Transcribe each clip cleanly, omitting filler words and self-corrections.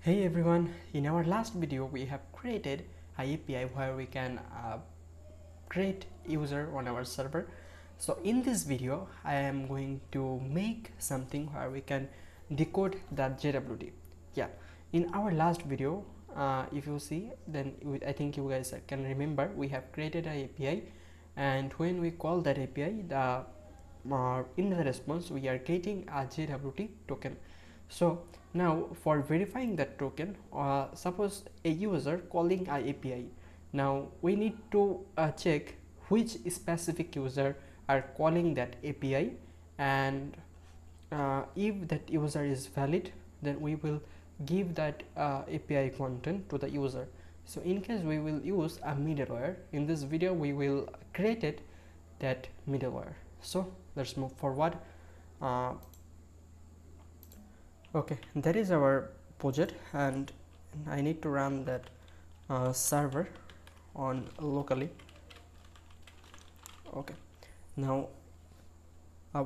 Hey everyone, in our last video we have created a API where we can create user on our server. So in this video I am going to make something where we can decode that JWT. Yeah, in our last video, if you see, then I think you guys can remember we have created a API, and when we call that API, in the response we are getting a JWT token. So now for verifying that token, suppose a user calling a API, now we need to check which specific user are calling that API, and if that user is valid, then we will give that API content to the user. So in case we will use a middleware, in this video we will create it, that middleware. So let's move forward. Okay, that is our project, and I need to run that server on locally. Okay, now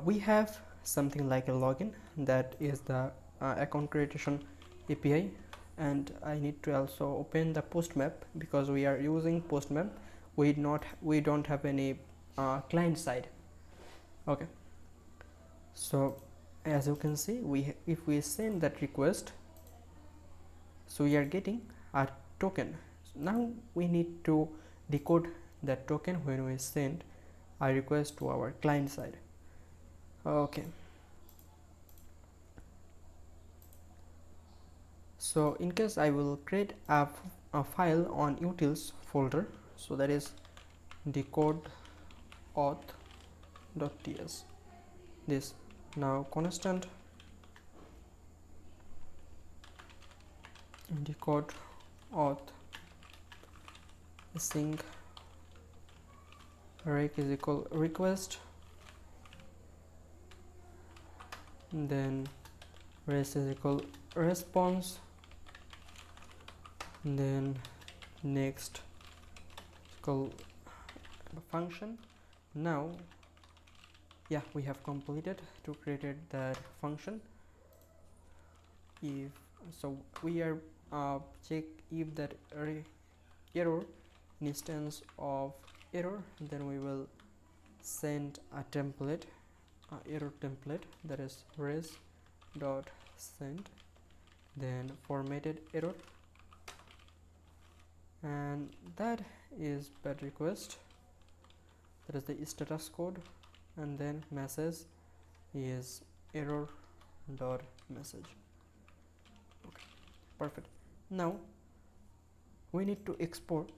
we have something like a login, that is the account creation API, and I need to also open the postmap because we are using postmap. We don't have any client side. Okay, so as you can see, if we send that request, so we are getting a token. Now we need to decode that token when we send a request to our client side. Okay, so in case I will create a file on utils folder, so that is decode auth.ts. This now constant decode auth sync rec is equal request, then res is equal response, then next equal function. Now yeah, we have completed to created that function. If so, we are check if that error instance of error, then we will send a template, error template, that is res dot send, then formatted error, and that is bad request, that is the status code, and then message is error dot message. Okay, perfect. Now we need to export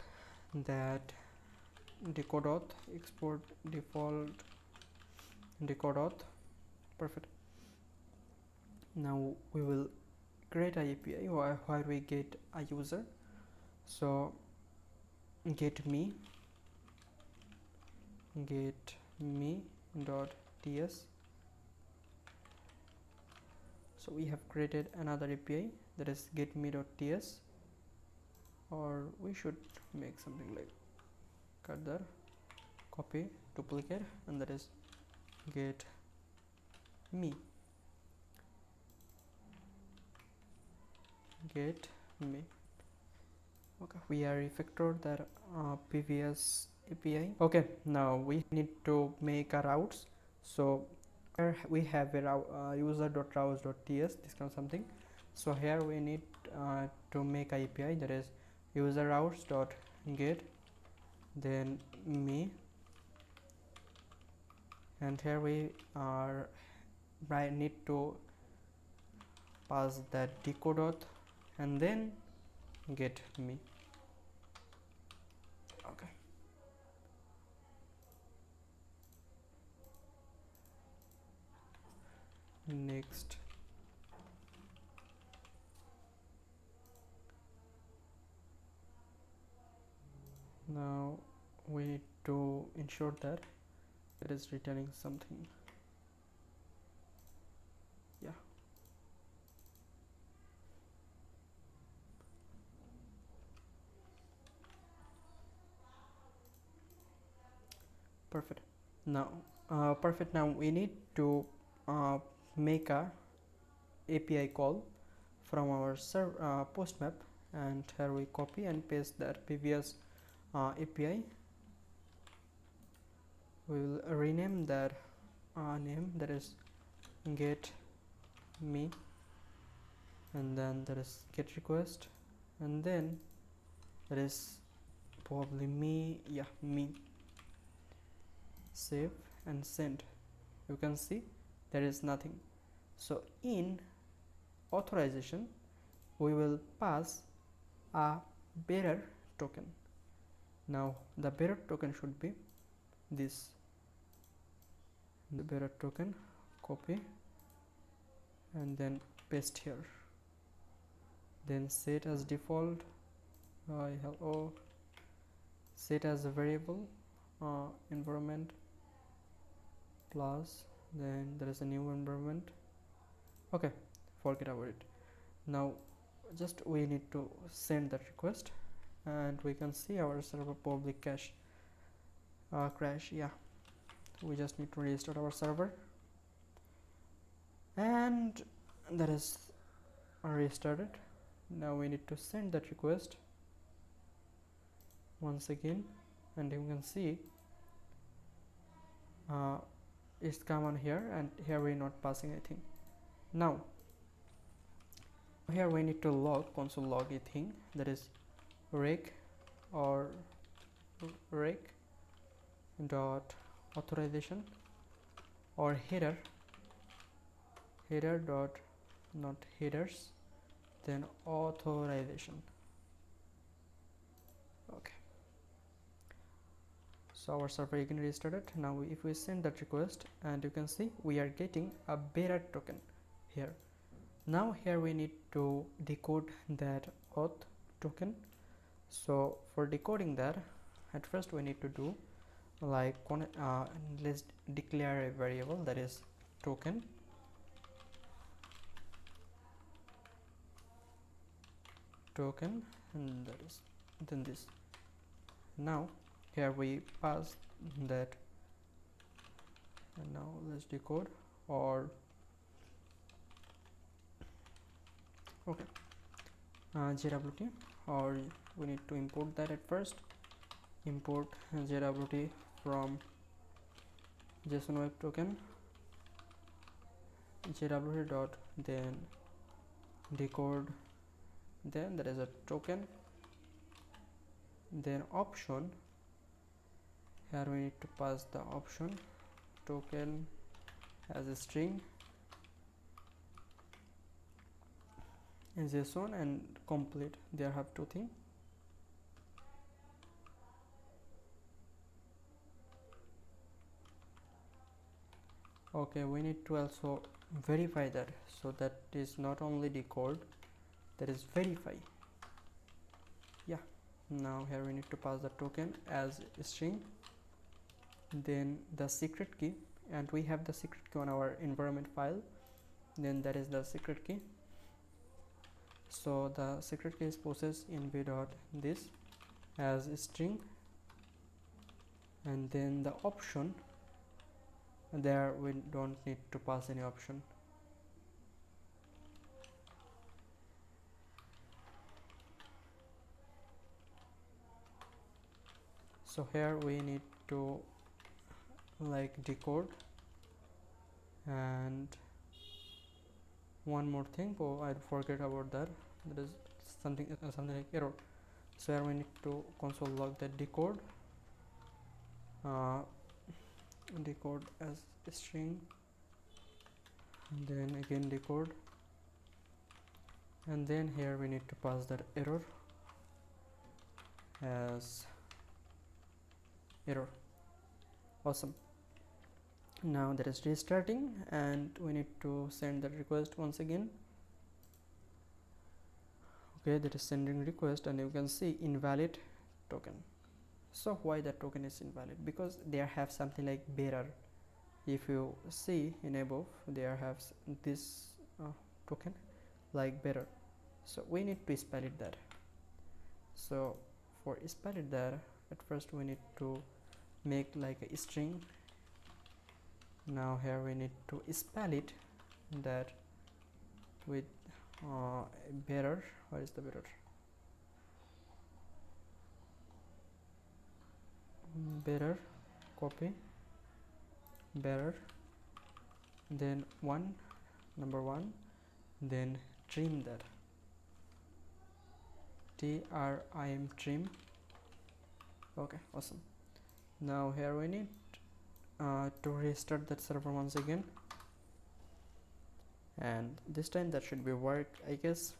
that decode auth, export default decode auth. Perfect. Now we will create a API where we get a user. So get me dot ts. So we have created another API, that is get me dot ts, or we should make something like cut there, copy, duplicate, and that is get me get me. Okay, we are refactored that previous API. Okay, now we need to make a routes. So here we have a user.routes.ts, this kind of something. So here we need to make a API, that is user routes.get, then me, and here we are need to pass that decode auth and then get me. Okay, next. Now we need to ensure that it is returning something. Yeah, perfect. Now we need to make a API call from our post map, and here we copy and paste that previous API. We will rename that name, that is get me, and then there is get request, and then there is probably me, yeah, me. Save and send. You can see there is nothing. So in authorization we will pass a bearer token. Now the bearer token should be this, the bearer token, copy and then paste here, then set as default. Hello, set as a variable environment plus, then there is a new environment. Okay, forget about it. Now just we need to send that request, and we can see our server public cache crash. Yeah, we just need to restart our server, and that is restarted. Now we need to send that request once again, and you can see it's come on here, and here we're not passing anything. Now here we need to log, console log a thing, that is rec or rec dot authorization or header dot, not headers, then authorization. Okay, so our server again restarted. Now if we send that request, and you can see we are getting a bearer token here. Now here we need to decode that auth token. So for decoding that, at first we need to do like let's declare a variable, that is token, and that is then this. Now here we pass that, and now let's decode, or okay, JWT, or we need to import that. At first import JWT from JSON web token, JWT dot, then decode, then there is a token, then option. Here we need to pass the option token as a string in JSON, and complete. There have two things. Okay, we need to also verify that, so that is not only decode, that is verify. Yeah, now here we need to pass the token as a string, then the secret key, and we have the secret key on our environment file, then that is the secret key. So the secret key is processed in b dot this as a string, and then the option, there we don't need to pass any option. So here we need to like decode, and one more thing, oh I forget about that, that is something like error. So here we need to console log that decode, decode as a string, and then again decode, and then here we need to pass that error as error. Awesome. Now that is restarting, and we need to send the request once again. Okay, that is sending request, and you can see invalid token. So why that token is invalid? Because they have something like bearer. If you see in above, there have this token like bearer, so we need to spell it that. So for spell it that, at first we need to make like a string. Now here we need to spell it that with bearer. Where is the bearer? Bearer, copy bearer, then number 1, then trim that, trim. Okay, awesome. Now here we need to restart that server once again, and this time that should be work, I guess.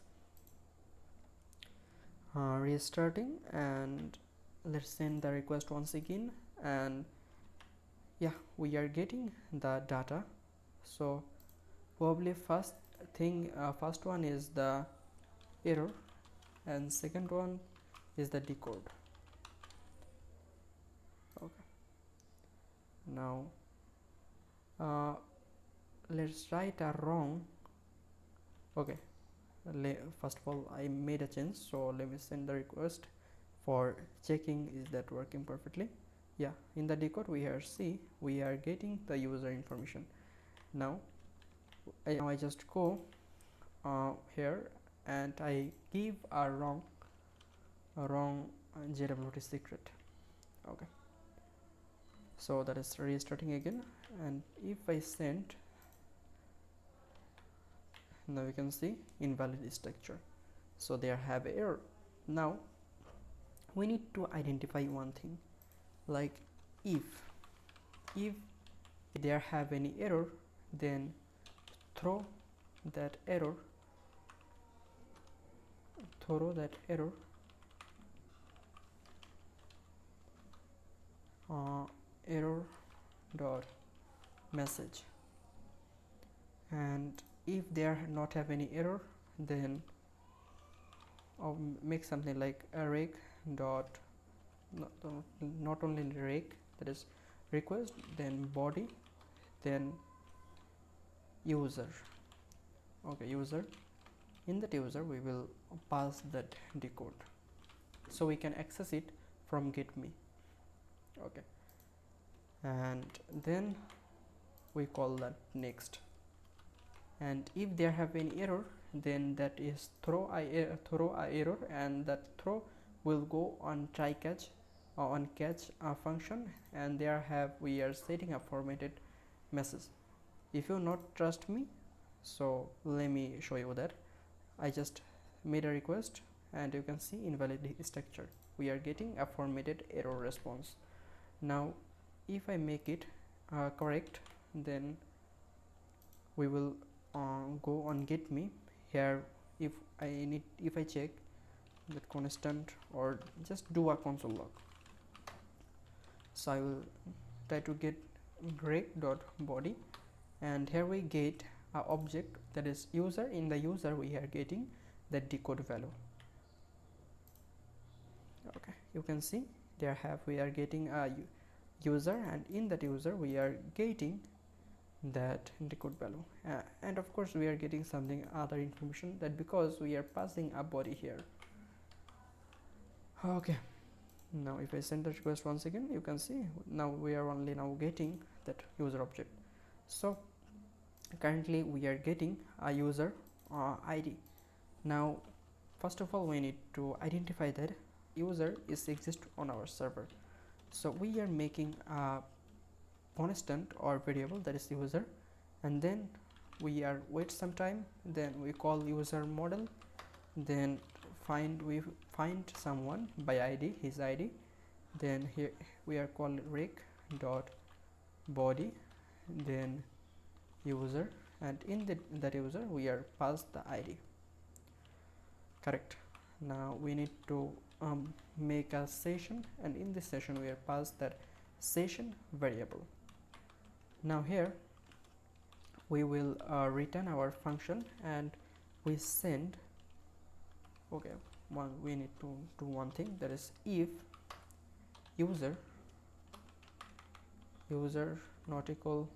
Restarting, and let's send the request once again, and yeah, we are getting the data. So probably first one is the error, and second one is the decode. Okay, now let's write a wrong. Okay, first of all I made a change, so let me send the request for checking is that working perfectly. Yeah, in the decode we are getting the user information. Now I just go here and I give a wrong JWT secret. Okay, so that is restarting again, and if I send, now you can see invalid structure, so there have error. Now we need to identify one thing, like if there have any error, then throw that error error dot message, and if there not have any error, then make something like a rake dot not only rake, that is request, then body, then user. Okay, user. In that user we will pass that decode, so we can access it from get me. Okay, and then we call that next, and if there have any error, then that is throw a error, and that throw will go on try catch or on catch function, and there we are setting a formatted message. If you not trust me, so let me show you that. I just made a request, and you can see invalid structure. We are getting a formatted error response. Now if I make it correct, then we will go on get me. Here if I check that constant, or just do a console log, so I will try to get rake.body, and here we get a object that is user. In the user we are getting the decode value. Okay, you can see we are getting a user, and in that user we are getting that decode value, and of course we are getting something other information, that because we are passing a body here. Okay, now if I send the request once again, you can see now we are only now getting that user object. So currently we are getting a user ID. Now first of all we need to identify that user is exist on our server, so we are making a constant or variable that is user, and then we are wait some time, then we call user model, then we find someone by ID, his ID, then here we are called rake dot body, then user, and in that user we are pass the ID. Correct. Now we need to make a session, and in this session we are pass that session variable. Now here we will return our function, and we send. Okay, we need to do one thing, that is if user not equal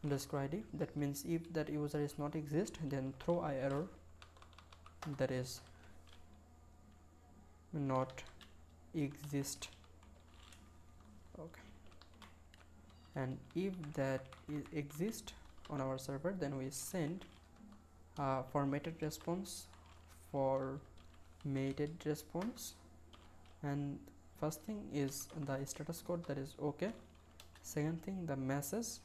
underscore ID. That means if that user is not exist, then throw a error, that is not exist. Okay, and if that is exist on our server, then we send formatted response, formatted response. And first thing is the status code, that is okay. Second thing, the message,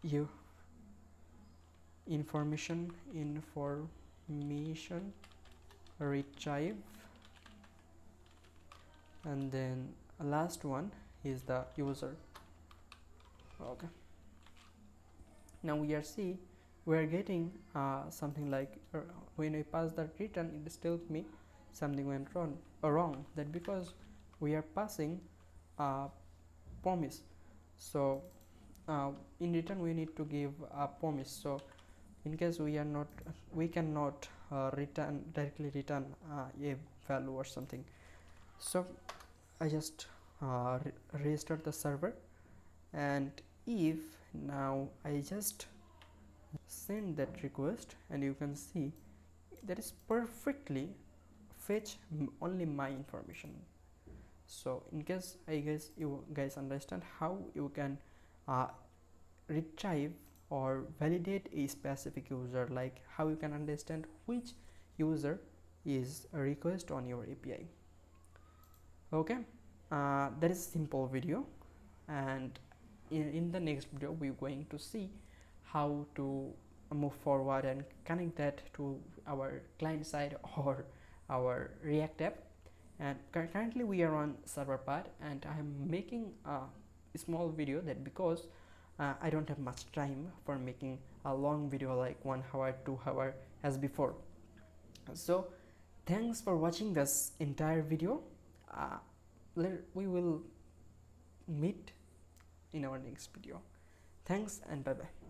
you information retrieve. And then last one is the user. Okay, now we are getting something like when I pass the return, it tells me something went wrong. That because we are passing promise. So in return we need to give a promise. So in case we cannot directly return a value or something. So I just restart the server, and if now I just send that request, and you can see that is perfectly fetch only my information. So in case I guess you guys understand how you can uh, retrieve or validate a specific user, like how you can understand which user is a request on your API. Okay, that is simple video, and in the next video we're going to see how to move forward and connect that to our client side or our React app. And currently we are on server part, and I am making a small video, that because I don't have much time for making a long video like 1 hour 2 hour as before. So thanks for watching this entire video. uh, we will meet in our next video. Thanks and bye bye.